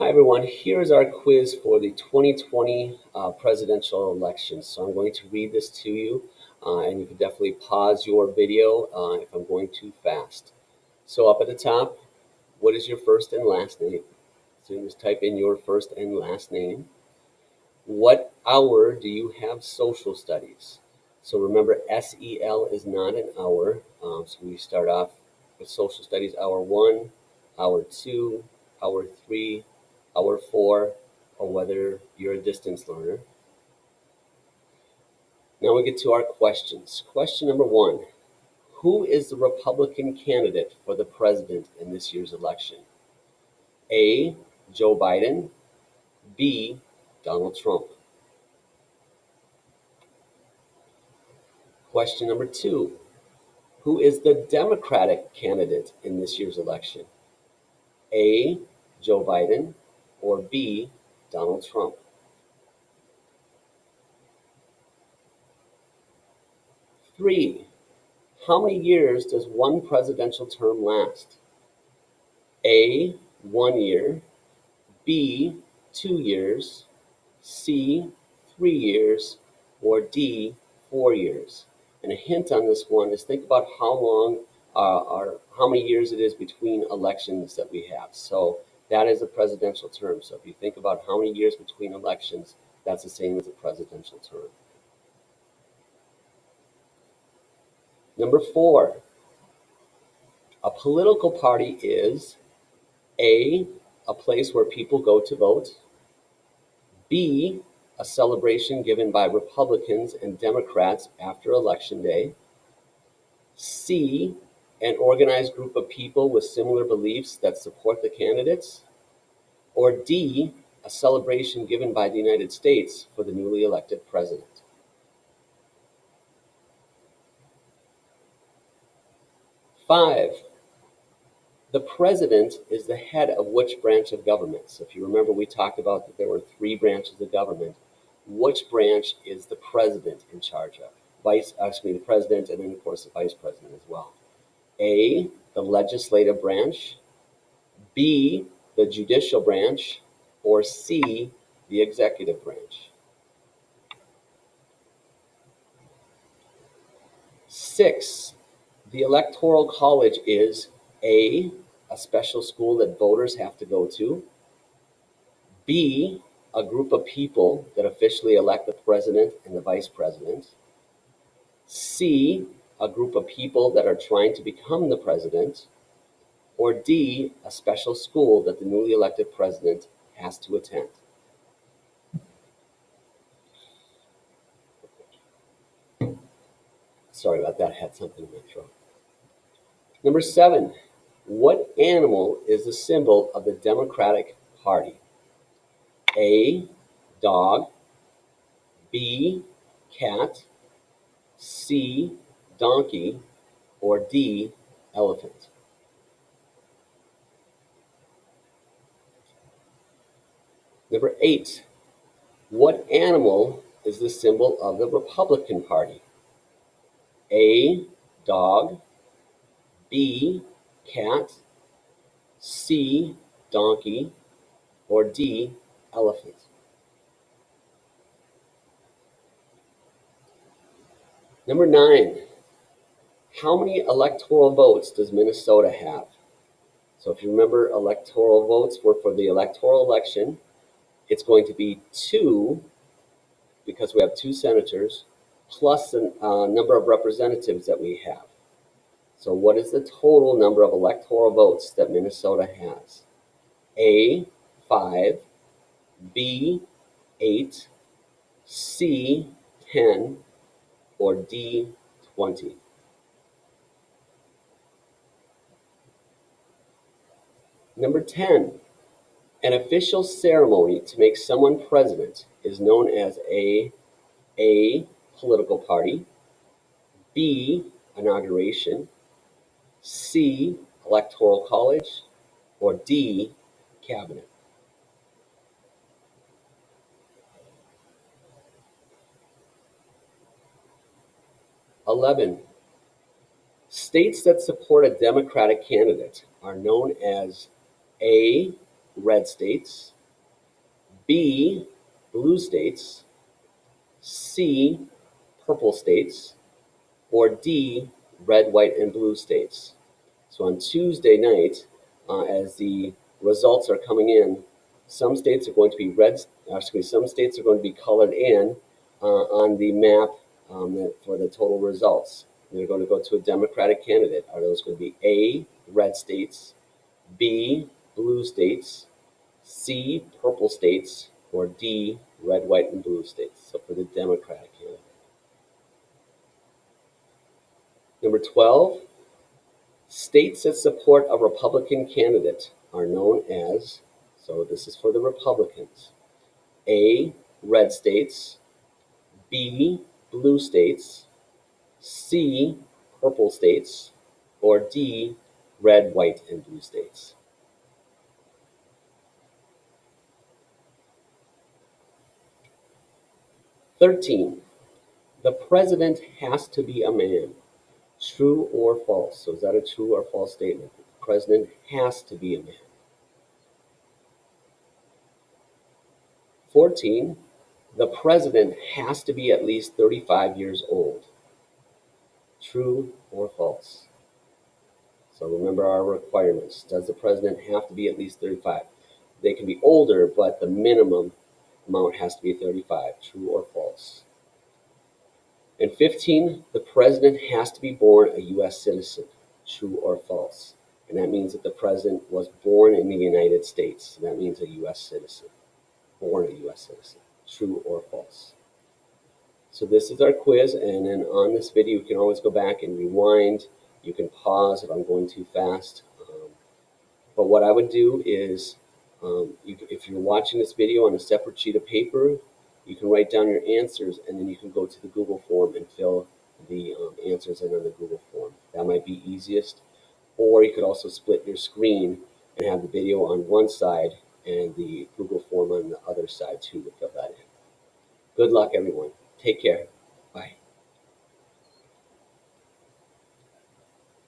Hi everyone, here's our quiz for the 2020 presidential election. So I'm going to read this to you and you can definitely pause your video if I'm going too fast. So up at the top, what is your first and last name? So just type in your first and last name. What hour do you have social studies? So remember SEL is not an hour. So we start off with social studies hour 1, hour 2, hour 3, hour 4, or whether you're a distance learner. Now we get to our questions. Question number 1. Who is the Republican candidate for the president in this year's election? A. Joe Biden. B. Donald Trump. Question number 2. Who is the Democratic candidate in this year's election? A. Joe Biden or B. Donald Trump? 3. How many years does one presidential term last? A. 1 year. B. 2 years. C. 3 years. Or D. 4 years. And a hint on this one is think about how long or how many years it is between elections that we have. So that is a presidential term. So if you think about how many years between elections, that's the same as a presidential term. Number 4, a political party is A, a place where people go to vote. B, a celebration given by Republicans and Democrats after Election Day. C, an organized group of people with similar beliefs that support the candidates. Or D, a celebration given by the United States for the newly elected president. 5, the president is the head of which branch of government? So if you remember, we talked about that there were 3 branches of government. Which branch is the president in charge of? The president, and then of course the vice president as well. A, the legislative branch. B, the judicial branch. Or C, the executive branch. 6, the Electoral College is A, a special school that voters have to go to. B, a group of people that officially elect the president and the vice president. C, a group of people that are trying to become the president. Or D, a special school that the newly elected president has to attend. Sorry about that, I had something in my throat. Number 7, what animal is the symbol of the Democratic Party? A, dog. B, cat. C, donkey. Or D, elephant. Number 8, what animal is the symbol of the Republican Party? A, dog. B, cat. C, donkey. Or D, elephant. Number 9, how many electoral votes does Minnesota have? So if you remember, electoral votes were for the electoral election. It's going to be 2, because we have 2 senators, plus the number of representatives that we have. So what is the total number of electoral votes that Minnesota has? A, 5. B, 8. C, 10. Or D, 20. Number 10, an official ceremony to make someone president is known as A, political party. B, inauguration. C, electoral college. Or D, cabinet. 11, states that support a Democratic candidate are known as A, red states, B, blue states, C, purple states, or D, red, white, and blue states. So on Tuesday night, as the results are coming in, some states are going to be some states are going to be colored in on the map for the total results. They're going to go to a Democratic candidate. Are those going to be A, red states, B, blue states, C, purple states, or D, red, white, and blue states? So for the Democratic candidate. Number 12, states that support a Republican candidate are known as, so this is for the Republicans, A, red states, B, blue states, C, purple states, or D, red, white, and blue states. "13. The president has to be a man. True or false?" So is that a true or false statement? The president has to be a man. 14. The president has to be at least 35 years old. True or false? So remember our requirements. Does the president have to be at least 35? They can be older, but the minimum amount has to be 35. True or false? And 15, the president has to be born a U.S. citizen. True or false? And that means that the president was born in the United States. That means a U.S. citizen. Born a U.S. citizen. True or false? So this is our quiz, and then on this video you can always go back and rewind. You can pause if I'm going too fast. But what I would do is, if you're watching this video on a separate sheet of paper, you can write down your answers, and then you can go to the Google form and fill the answers in on the Google form. That might be easiest. Or you could also split your screen and have the video on one side and the Google form on the other side too to fill that in. Good luck, everyone. Take care.